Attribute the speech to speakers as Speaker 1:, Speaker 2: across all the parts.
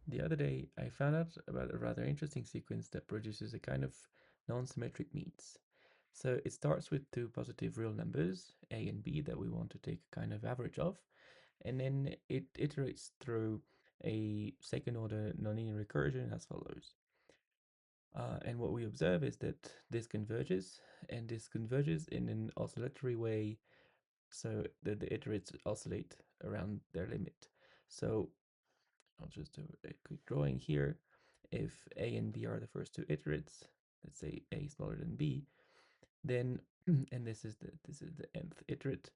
Speaker 1: The other day, I found out about a rather interesting sequence that produces a kind of non-symmetric means. So it starts with two positive real numbers, a and b, that we want to take a kind of average of, and then it iterates through a second order nonlinear recursion as follows. And what we observe is that this converges, and this converges in an oscillatory way, so that the iterates oscillate around their limit. So I'll just do a quick drawing here. If a and b are the first two iterates, let's say a smaller than b, then and this is the nth iterate,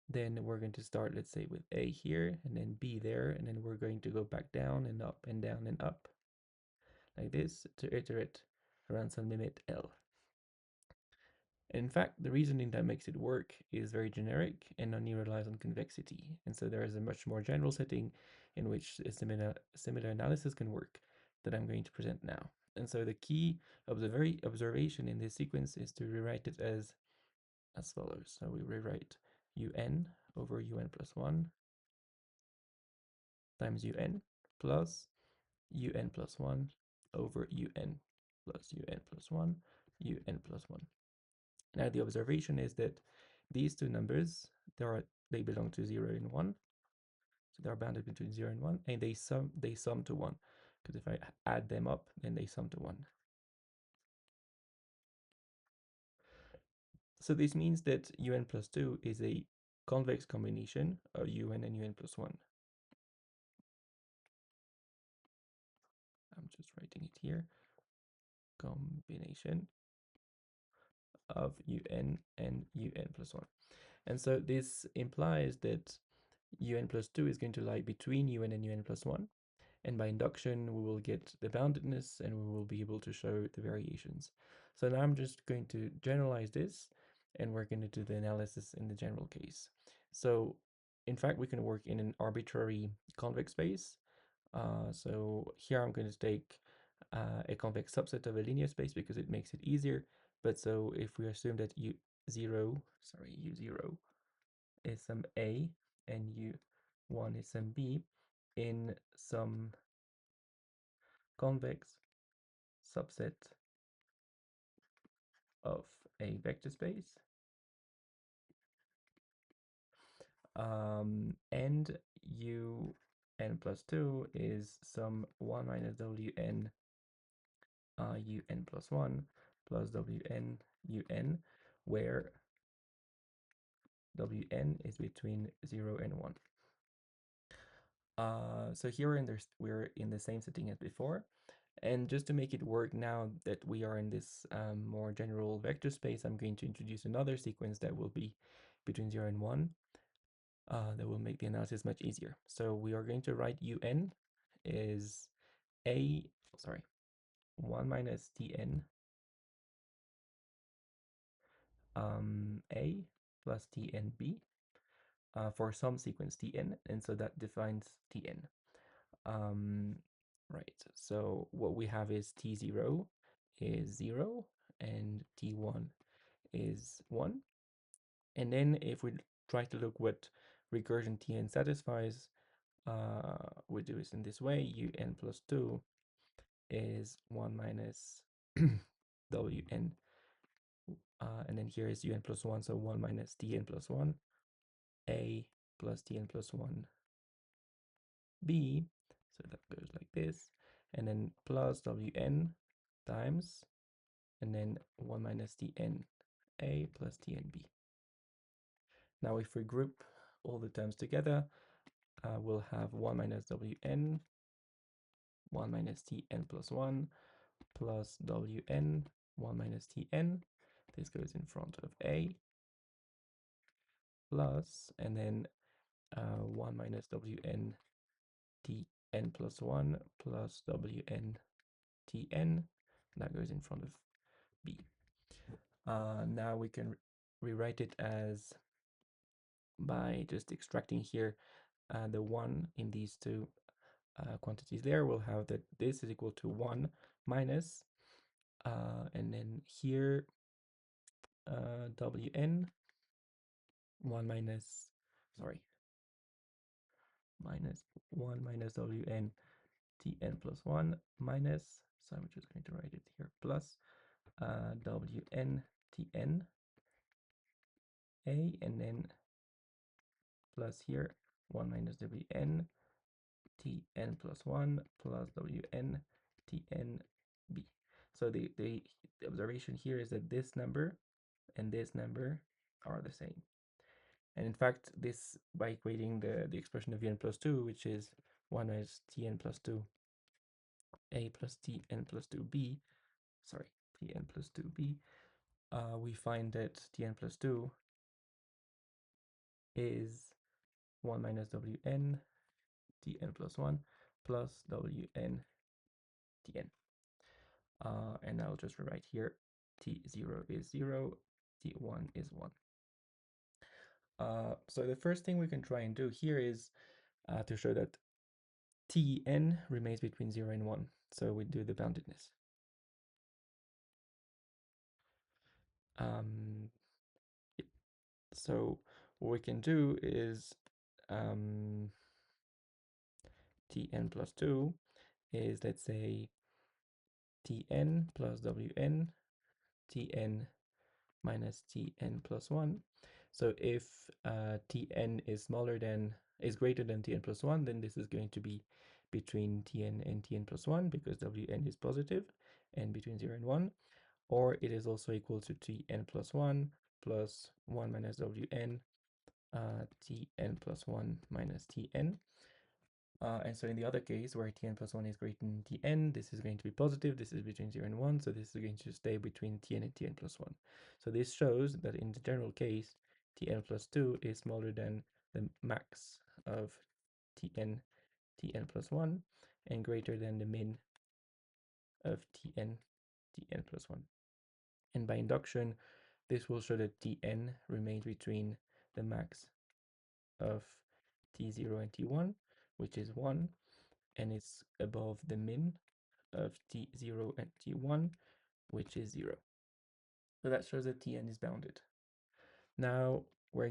Speaker 1: then we're going to start, let's say, with a here and then b there, and then we're going to go back down and up and down and up like this to iterate around some limit L. And in fact, the reasoning that makes it work is very generic and only relies on convexity. And so there is a much more general setting in which a similar analysis can work that I'm going to present now. And so the key observation in this sequence is to rewrite it as follows. So we rewrite un over un plus 1 times un plus un plus 1 over un plus un plus 1 un plus 1. Now the observation is that these two numbers, they belong to 0 and 1, so they're bounded between 0 and 1, and they sum to 1, because if I add them up, then they sum to 1. So this means that un plus 2 is a convex combination of un and un plus 1. I'm just writing it here. Combination of un and un plus 1. And so this implies that un plus 2 is going to lie between un and un plus 1. And by induction, we will get the boundedness and we will be able to show the variations. So now I'm just going to generalize this and we're going to do the analysis in the general case. So in fact, we can work in an arbitrary convex space. So here I'm going to take a convex subset of a linear space because it makes it easier. But so if we assume that u0 is some a and u1 is some b in some convex subset of a vector space, and un plus 2 is some 1 minus wn un plus 1 plus wn un, where wn is between 0 and 1. So here we're in the same setting as before. And just to make it work now that we are in this more general vector space, I'm going to introduce another sequence that will be between 0 and 1. That will make the analysis much easier. So we are going to write un is 1 minus tn a plus tnb for some sequence tn, and so that defines tn. Right, so what we have is t0 is 0 and t1 is 1. And then if we try to look what recursion tn satisfies, we do this in this way. Un plus 2 is 1 minus wn, and then here is un plus 1, so 1 minus tn plus 1, a plus tn plus 1 b, so that goes like this, and then plus wn times, and then 1 minus tn a plus tn b. Now if we group all the terms together, we'll have 1 minus wn, 1 minus tn plus 1, plus wn, 1 minus tn. This goes in front of a, plus, and then 1 minus wn tn plus 1 plus wn tn. That goes in front of b. Now we can rewrite it as by just extracting here the 1 in these two quantities there. We'll have that this is equal to 1 minus, and then here wn 1 minus, sorry, minus 1 minus wn tn plus 1 minus, so I'm just going to write it here, plus wn tn a, and then plus here 1 minus wn tn plus 1 plus wn tn b. So the observation here is that this number and this number are the same. And in fact, this, by equating the expression of vn plus 2, which is 1 minus tn plus 2 a plus tn plus 2b, sorry, tn plus 2b, we find that tn plus 2 is 1 minus wn tn plus 1 plus wn tn. And I'll just rewrite here, t0 is 0, t1 is 1. So the first thing we can try and do here is to show that tn remains between 0 and 1. So we do the boundedness. So what we can do is tn plus 2 is, let's say, tn plus wn, tn minus tn plus 1. So if tn is greater than tn plus 1, then this is going to be between tn and tn plus 1 because wn is positive, and between 0 and 1. Or it is also equal to tn plus 1 plus 1 minus wn, tn plus 1 minus tn. And so in the other case, where tn plus 1 is greater than tn, this is going to be positive. This is between 0 and 1, so this is going to stay between tn and tn plus 1. So this shows that in the general case, tn plus 2 is smaller than the max of tn plus 1, and greater than the min of tn plus 1. And by induction, this will show that tn remains between the max of t0 and t1, which is 1, and it's above the min of t0 and t1, which is 0. So that shows that tn is bounded. Now we're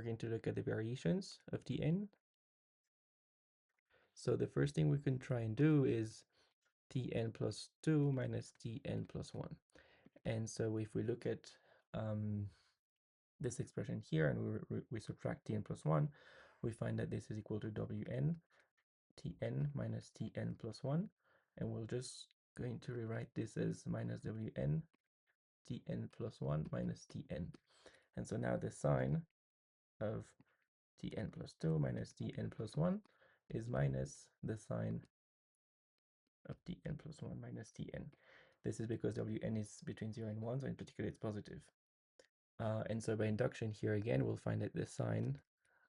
Speaker 1: going to look at the variations of tn. So the first thing we can try and do is tn plus 2 minus tn plus 1. And so if we look at this expression here and we subtract tn plus 1, we find that this is equal to wn tn minus tn plus 1, and we're just going to rewrite this as minus wn tn plus 1 minus tn. And so now the sign of tn plus 2 minus tn plus 1 is minus the sign of tn plus 1 minus tn. This is because wn is between 0 and 1, so in particular it's positive. And so by induction here again, we'll find that the sign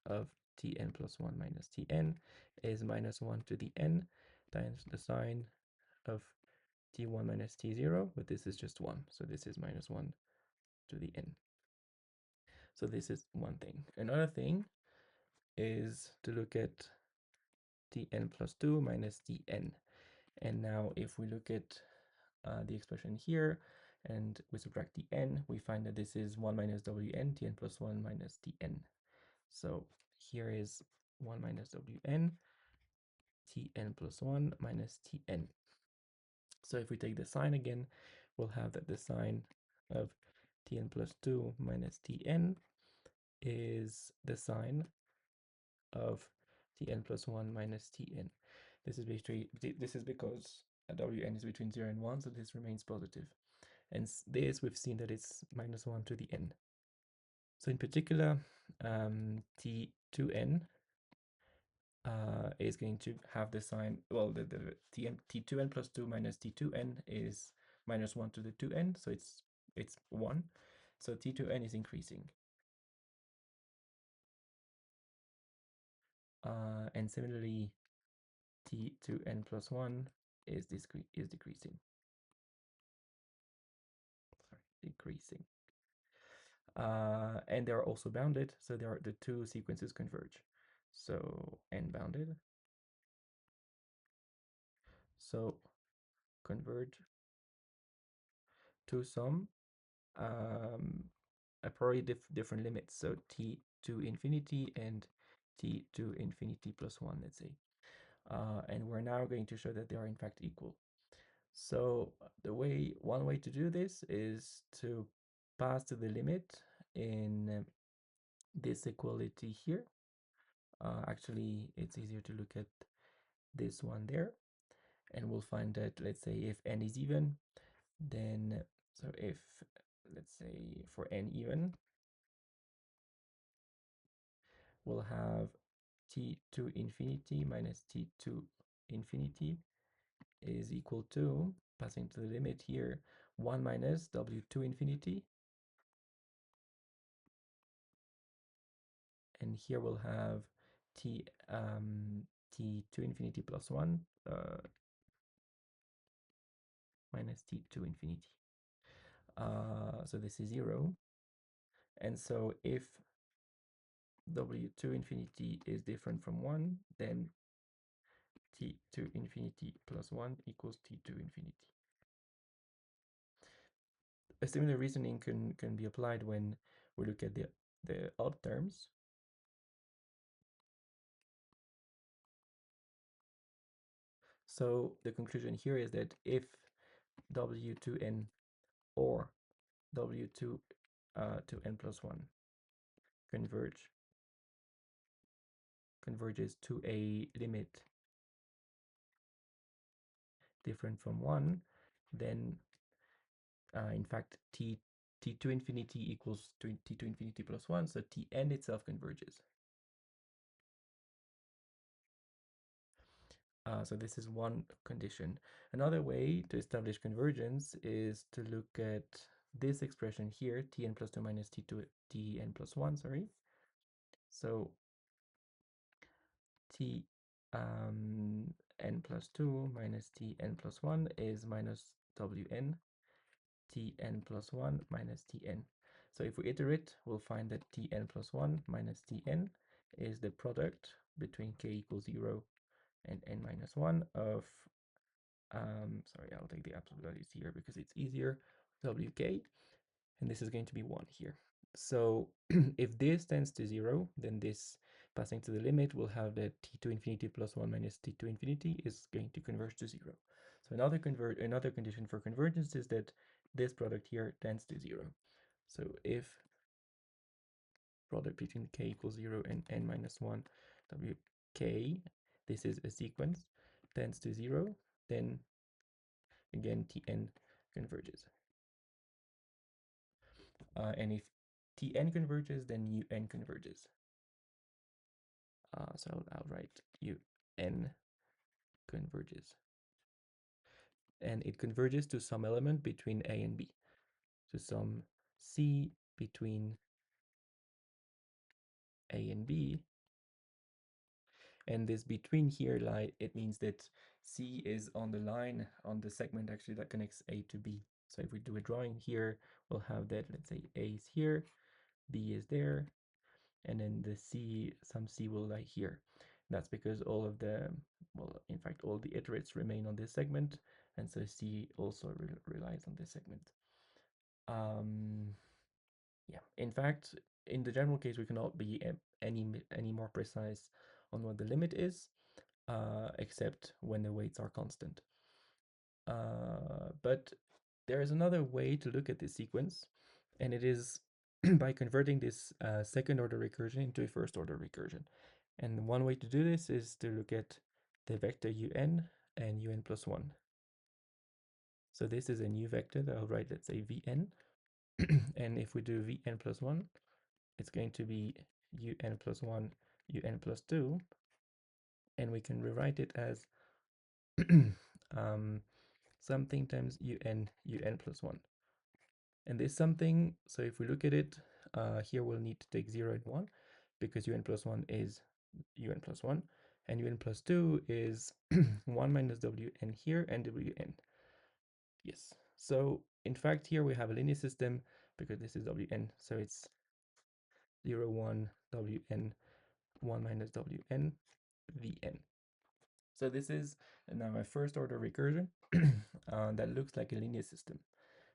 Speaker 1: of tn plus 1 minus tn is minus 1 to the n times the sign of t1 minus t0, but this is just 1, so this is minus 1 to the n. So this is one thing. Another thing is to look at tn plus 2 minus tn. And now if we look at the expression here and we subtract the n, we find that this is 1 minus wn tn plus 1 minus tn. So here is 1 minus wn tn plus 1 minus tn. So if we take the sign again, we'll have that the sign of tn plus 2 minus tn is the sign of tn plus 1 minus tn. This is because wn is between 0 and 1, so this remains positive. And this, we've seen that it's minus 1 to the n. So in particular, t2n is going to have the sign, well, the t2n plus 2 minus t2n is minus 1 to the 2n, so it's 1. So t2n is increasing. And similarly, t2n plus 1 is decreasing. Sorry, decreasing. And they're also bounded, so the two sequences converge. So n bounded. So converge to some probably different limits. So t to infinity and t to infinity plus 1, let's say. And we're now going to show that they are in fact equal. So one way to do this is to pass to the limit in this equality here. Actually, it's easier to look at this one there, and we'll find that, let's say, if n is even, then, so if, let's say, for n even, we'll have t2 infinity minus t2 infinity is equal to, passing to the limit here, 1 minus w2 infinity. And here we'll have t2 infinity plus 1 minus t2 infinity. So this is 0. And so if w2 infinity is different from 1, then t2 infinity plus 1 equals t2 infinity. A similar reasoning can be applied when we look at the odd terms. So the conclusion here is that if w2n or w2 to n plus 1 converges to a limit different from 1, then in fact t2 infinity equals t2 infinity plus 1, so tn itself converges. So this is one condition. Another way to establish convergence is to look at this expression here, tn plus 2 minus tn plus 1, sorry. So n plus 2 minus tn plus 1 is minus wn, tn plus 1 minus tn. So if we iterate, we'll find that tn plus 1 minus tn is the product between k equals 0 and n minus 1 of, sorry, I'll take the absolute values here because it's easier, wk, and this is going to be 1 here. So if this tends to 0, then this passing to the limit will have that t2 infinity plus 1 minus t2 infinity is going to converge to 0. So another condition for convergence is that this product here tends to 0. So if product between k equals 0 and n minus 1 wk, this is a sequence, tends to 0, then again tn converges. And if tn converges, then un converges. So I'll write un converges. And it converges to some element between a and b. So some c between a and b. And this between here, it means that c is on the line, on the segment actually that connects a to b. So if we do a drawing here, we'll have that, let's say a is here, b is there, and then some c will lie here. That's because all of the, well, in fact, all the iterates remain on this segment, and so c also relies on this segment. Yeah, in fact, in the general case, we cannot be any more precise on what the limit is, except when the weights are constant. But there is another way to look at this sequence, and it is by converting this second order recursion into a first order recursion. And one way to do this is to look at the vector un and un plus 1. So this is a new vector that I'll write, let's say vn. And if we do vn plus 1, it's going to be un plus 1, un plus 2. And we can rewrite it as something times un plus 1. And this something, so if we look at it, here we'll need to take 0 and 1, because un plus 1 is un plus 1, and un plus 2 is 1 minus wn here and wn. Yes, so in fact here we have a linear system because this is wn, so it's 0, 1, wn, 1 minus wn, vn. So this is now my first order recursion that looks like a linear system.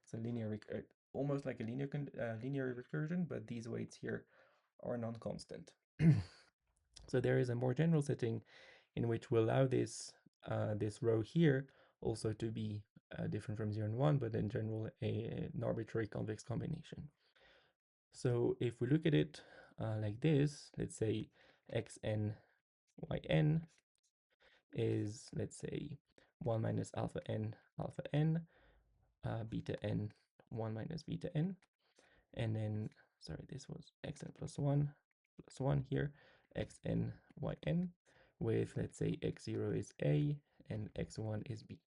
Speaker 1: It's a linear, almost like a linear recursion, but these weights here are non-constant. So there is a more general setting in which we allow this this row here also to be different from 0 and 1, but in general an arbitrary convex combination. So if we look at it like this, let's say xn yn is, let's say, 1 minus alpha n beta n 1 minus beta n, and then, sorry, this was xn plus 1 here, xn yn, with, let's say, x0 is a and x1 is b.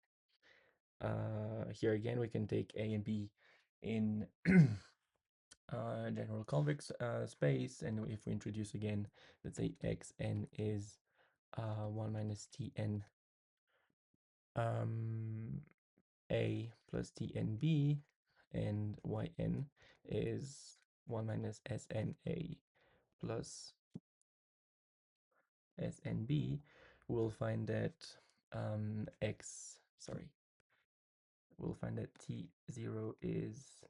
Speaker 1: Here again, we can take a and b in general convex space, and if we introduce again, let's say xn is 1 minus tn a plus tnb, and yn is 1 minus sna plus snb, we'll find that we'll find that t0 is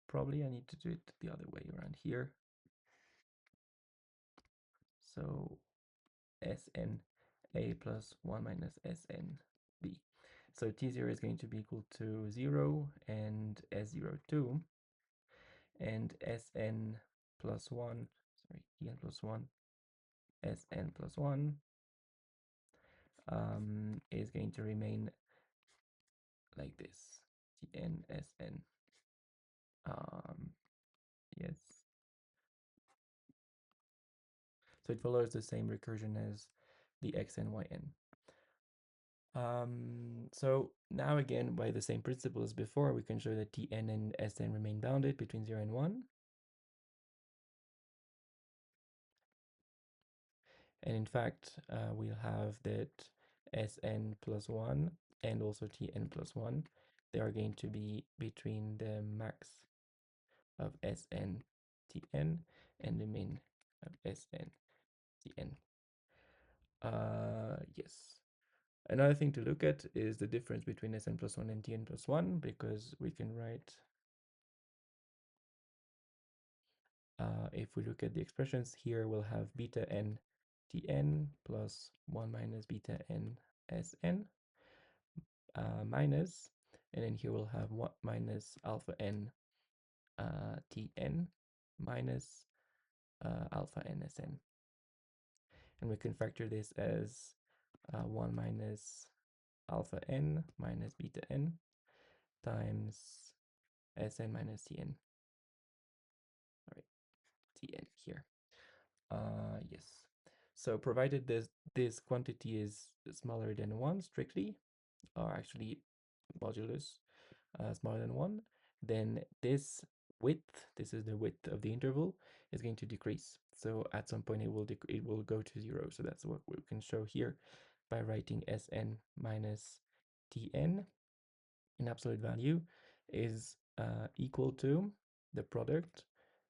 Speaker 1: probably I need to do it the other way around here. So Sn a plus 1 minus Sn b. So t0 is going to be equal to 0 and s0 2, and Sn plus 1, sorry, En plus 1, Sn plus 1 is going to remain like this, Tn Sn. Yes. So it follows the same recursion as the xn yn. So now again, by the same principle as before, we can show that Tn and Sn remain bounded between 0 and 1. And in fact, we'll have that Sn plus 1 and also Tn plus 1, they are going to be between the max of Sn Tn and the min of Sn Tn. Yes. Another thing to look at is the difference between Sn plus 1 and Tn plus 1, because we can write, if we look at the expressions here, we'll have beta n Tn plus 1 minus beta n Sn minus, and then here we'll have 1 minus alpha n Tn minus alpha n Sn. And we can factor this as 1 minus alpha n minus beta n times Sn minus Tn. All right, Tn here. Yes. So provided this quantity is smaller than 1 strictly, or actually modulus smaller than 1, then this width, this is the width of the interval, is going to decrease. So at some point it will go to 0. So that's what we can show here by writing Sn minus Tn in absolute value is equal to the product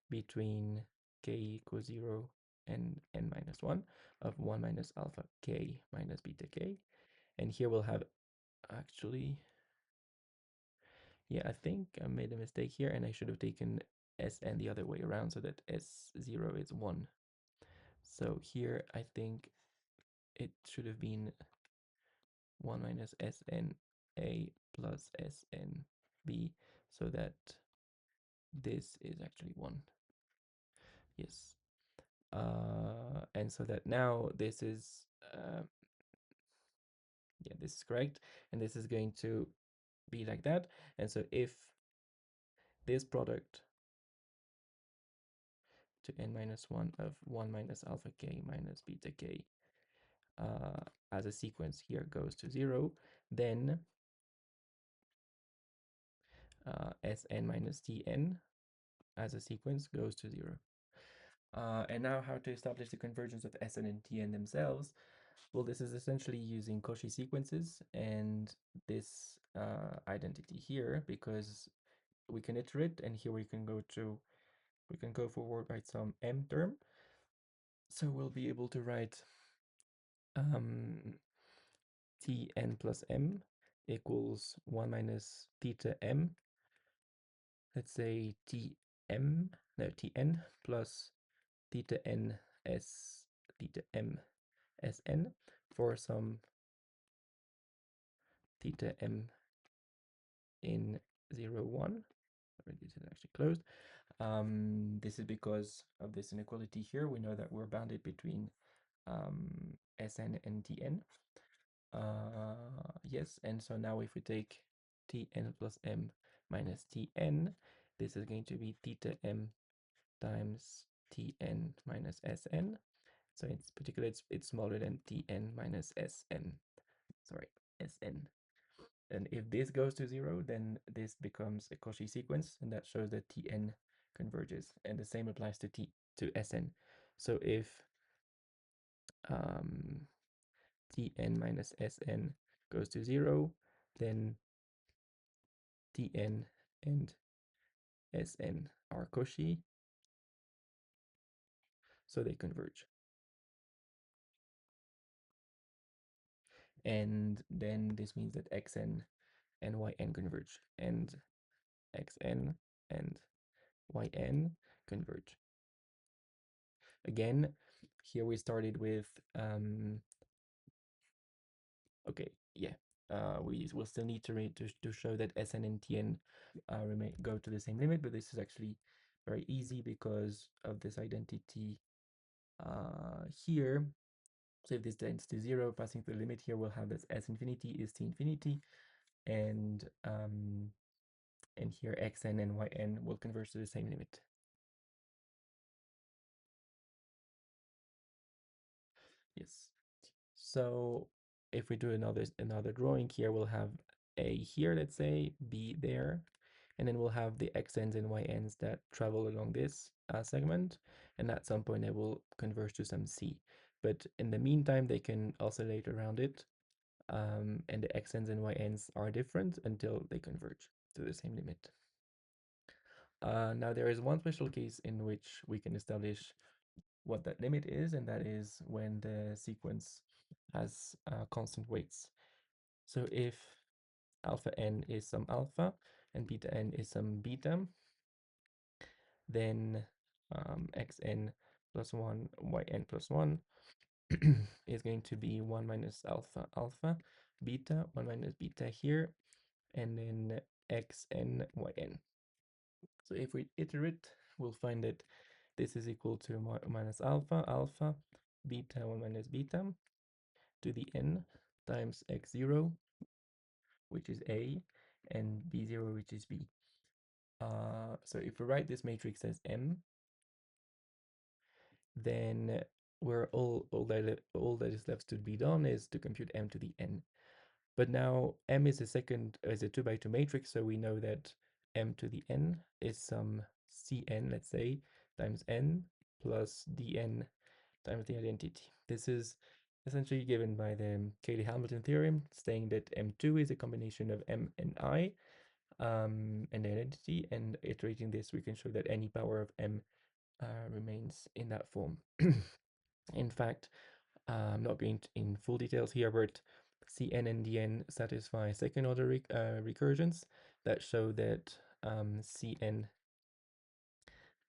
Speaker 1: between k equals 0 and n minus 1 of 1 minus alpha k minus beta k. And here we'll have, actually, yeah, I think I made a mistake here, and I should have taken Sn the other way around so that S0 is 1. So here I think it should have been 1 minus Sn a plus Sn b, so that this is actually 1. Yes. And so that now this is, yeah, this is correct, and this is going to be like that. And so if this product to n minus 1 of 1 minus alpha k minus beta k as a sequence here goes to 0, then Sn minus Tn as a sequence goes to 0. And now how to establish the convergence of Sn and Tn themselves? Well, this is essentially using Cauchy sequences and this identity here, because we can iterate, and here we can go forward by some m term. So we'll be able to write Tn plus m equals 1 minus theta m, let's say Tn plus theta n s theta m Sn for some theta m in 0, 1. Sorry, this is actually closed. This is because of this inequality here. We know that we're bounded between Sn and Tn. Yes, and so now if we take Tn plus m minus Tn, this is going to be theta m times Tn minus Sn. So it's particularly it's smaller than Tn minus Sn. Sorry, Sn. And if this goes to 0, then this becomes a Cauchy sequence, and that shows that Tn converges. And the same applies to Sn. So if Tn minus Sn goes to 0, then Tn and Sn are Cauchy, so they converge. And then this means that Xn and Yn converge, and Xn and Yn converge. Again, here we started with, okay, yeah, we will still need to show that Sn and Tn go to the same limit, but this is actually very easy because of this identity here. So if this tends to 0, passing through the limit here, we'll have this S infinity is T infinity, and here Xn and Yn will converge to the same limit. Yes. So if we do another drawing here, we'll have A here, let's say, B there, and then we'll have the Xn's andYn's that travel along this segment, and at some point they will converge to some C. But in the meantime, they can oscillate around it, and the Xn's andYn's are different until they converge to the same limit. Now there is one special case in which we can establish what that limit is, and that is when the sequence has constant weights. So if alpha n is some alpha and beta n is some beta, then xn plus 1, yn plus 1 is going to be 1 minus alpha alpha, beta, 1 minus beta here, and then xn yn. So if we iterate, we'll find that this is equal to minus alpha alpha, beta 1 minus beta to the n times x0, which is A, and b0, which is B. So if we write this matrix as M, then all that is left to be done is to compute M to the n. But now M is a 2 by 2 matrix, so we know that M to the n is some Cn, let's say, times n plus dn times the identity. This is essentially given by the Cayley-Hamilton theorem, saying that M2 is a combination of M and I, and the identity, and iterating this, we can show that any power of M remains in that form. In fact, I'm not going in full details here, but Cn and Dn satisfy second order recursions that show that Cn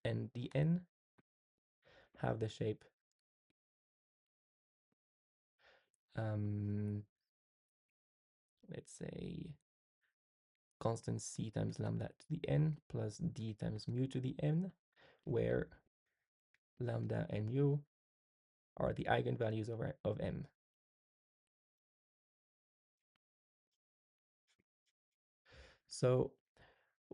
Speaker 1: and Dn have the shape let's say constant c times lambda to the n plus d times mu to the n, where lambda and mu are the eigenvalues of M. So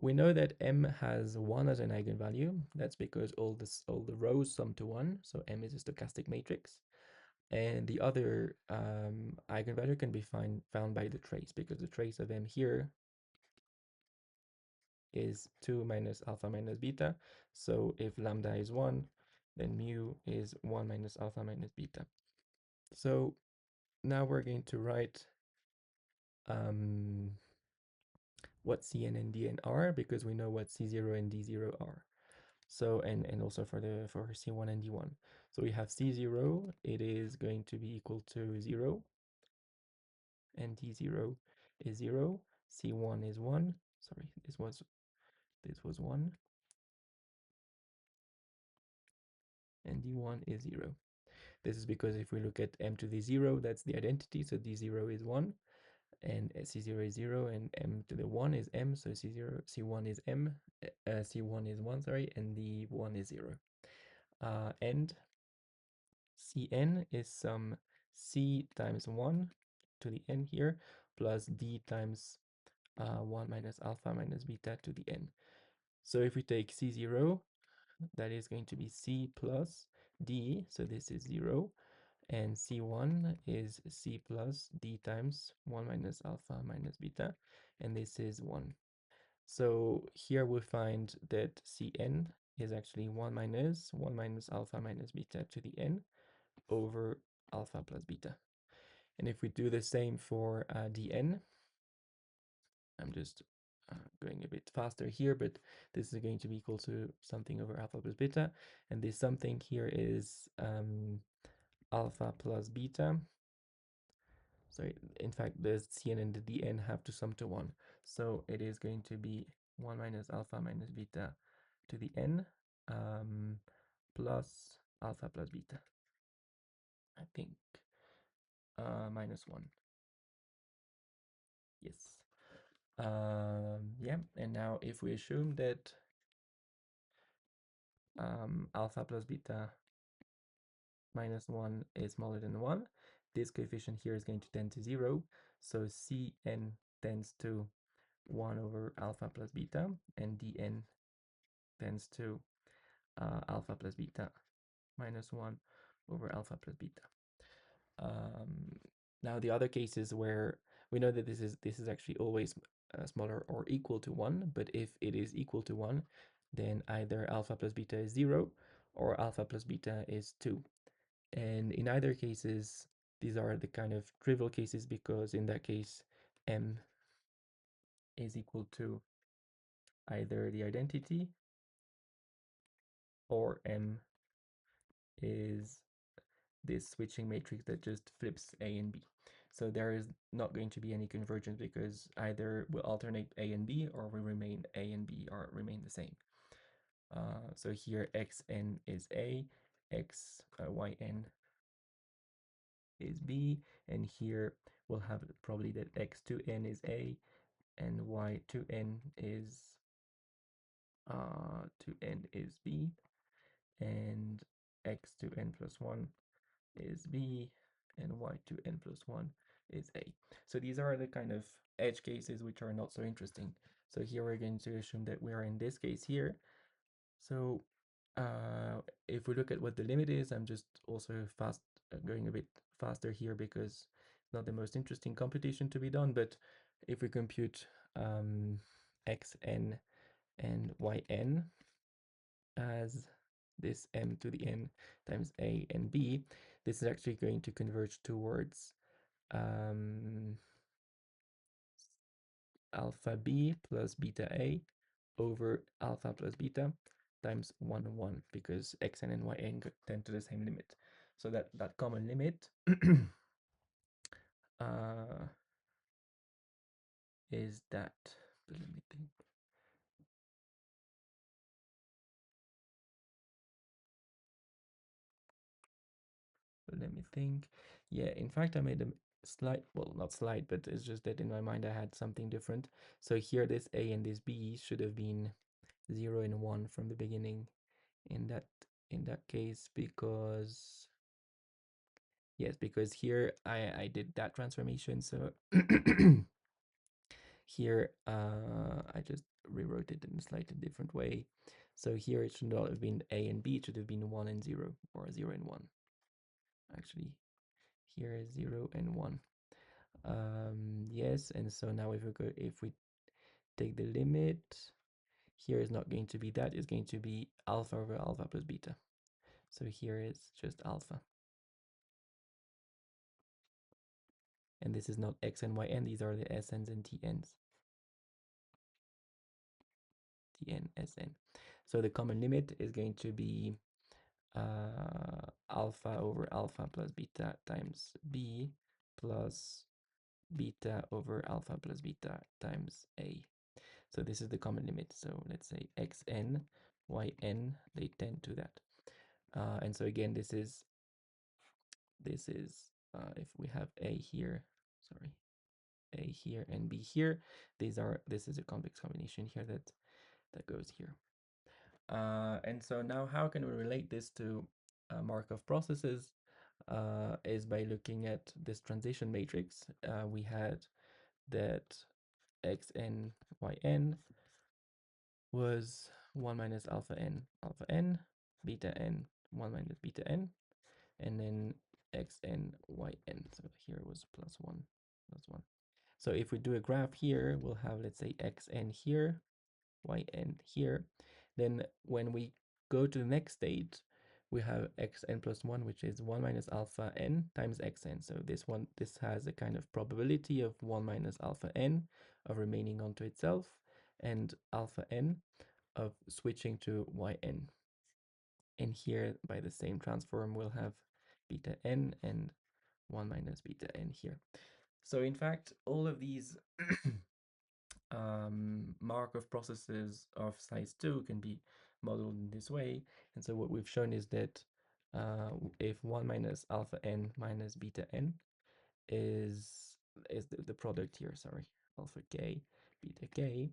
Speaker 1: we know that M has 1 as an eigenvalue. That's because all the rows sum to 1, so M is a stochastic matrix. And the other eigenvalue can be found by the trace, because the trace of M here is 2 minus alpha minus beta. So if lambda is 1, then mu is 1 minus alpha minus beta. So now we're going to write what Cn and Dn are, because we know what C0 and D0 are. So and also for C1 and D1. So we have C0, it is going to be equal to 0, and D0 is 0, C1 is 1. Sorry, this was 1, and D1 is 0. This is because if we look at m to the 0, that's the identity, so d0 is 1, and c0 is 0, and m to the 1 is m, so c1 is m, c1 is 1, sorry, and d1 is 0. And cn is some c times 1 to the n here, plus d times 1 minus alpha minus beta to the n. So if we take c0, that is going to be c plus d, so this is 0, and c1 is c plus d times 1 minus alpha minus beta, and this is 1. So here we find that cn is actually 1 minus alpha minus beta to the n over alpha plus beta. And if we do the same for dn, I'm just going a bit faster here, but this is going to be equal to something over alpha plus beta, and this something here is alpha plus beta. So in fact, the cn and the dn have to sum to 1. So it is going to be 1 minus alpha minus beta to the n plus alpha plus beta. I think minus 1. Yes. Yeah, and now if we assume that alpha plus beta minus 1 is smaller than 1, this coefficient here is going to tend to 0. So cn tends to 1 over alpha plus beta, and dn tends to alpha plus beta minus 1 over alpha plus beta. Now the other cases where we know that this is actually always smaller or equal to 1, but if it is equal to 1, then either alpha plus beta is 0 or alpha plus beta is 2. And in either cases, these are the kind of trivial cases, because in that case, m is equal to either the identity, or m is this switching matrix that just flips A and B. So there is not going to be any convergence, because either we'll alternate A and B, or we remain A and B or remain the same. So here xn is A, yn is B, and here we'll have probably that x2n is A, and y2n is 2n is B, and x2n plus 1 is B, and y2n plus 1 is A. So these are the kind of edge cases which are not so interesting. So here we're going to assume that we are in this case here. So if we look at what the limit is, I'm just also going a bit faster here because it's not the most interesting computation to be done, but if we compute xn and yn as this m to the n times a and b, this is actually going to converge towards alpha b plus beta a over alpha plus beta times 1, 1, because xn and yn tend to the same limit. So that common limit is that, but let me think. Yeah, in fact, I made a slight, well, not slight, but it's just that in my mind I had something different. So here this a and this b should have been 0 and 1 from the beginning in that case, because yes, because here I did that transformation. So here I just rewrote it in a slightly different way. So here it should not have been a and b, it should have been 1 and 0, or 0 and 1. Actually, here is 0 and 1. Yes, and so now if we take the limit, here is not going to be that, it's going to be alpha over alpha plus beta. So here is just alpha. And this is not x and yn, these are the sn's and tn's. Tn, Sn. So the common limit is going to be alpha over alpha plus beta times b plus beta over alpha plus beta times a. So this is the common limit. So let's say xn, yn, they tend to that. And so again, this is this is if we have A here, sorry, A here and B here, this is a convex combination here that goes here. And so now how can we relate this to Markov processes? Is by looking at this transition matrix. We had that xn, yn was 1 minus alpha n, beta n, 1 minus beta n, and then xn, yn. So here was plus 1, plus 1. So if we do a graph here, we'll have, let's say, xn here, yn here. Then when we go to the next state, we have xn plus 1, which is 1 minus alpha n times xn. So this has a kind of probability of 1 minus alpha n of remaining onto itself, and alpha n of switching to yn. And here, by the same transform, we'll have beta n and 1 minus beta n here. So in fact, all of these Markov processes of size 2 can be modeled in this way. And so what we've shown is that if 1 minus alpha n minus beta n is the product here, sorry, alpha k, beta k,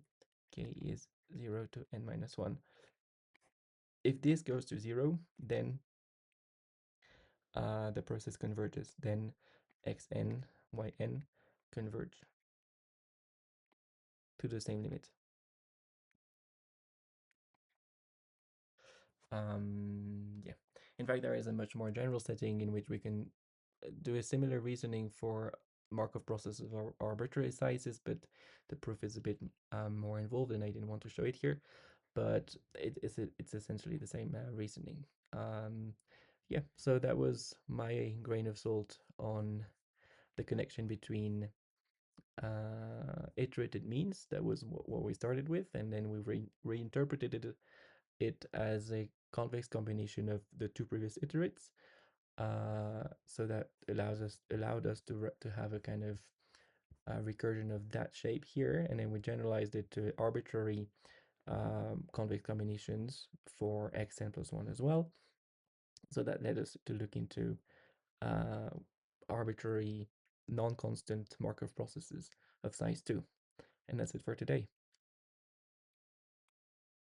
Speaker 1: k is 0 to n minus 1. If this goes to 0, then the process converges. Then xn, yn converge to the same limit. Yeah. In fact, there is a much more general setting in which we can do a similar reasoning for Markov processes or arbitrary sizes, but the proof is a bit more involved, and I didn't want to show it here. But it's essentially the same reasoning. Yeah, so that was my grain of salt on the connection between iterated means. That was what we started with, and then we reinterpreted it as a convex combination of the two previous iterates. So that allowed us to have a kind of recursion of that shape here, and then we generalized it to arbitrary convex combinations for xn plus 1 as well. So that led us to look into arbitrary non-constant Markov processes of size 2. And that's it for today.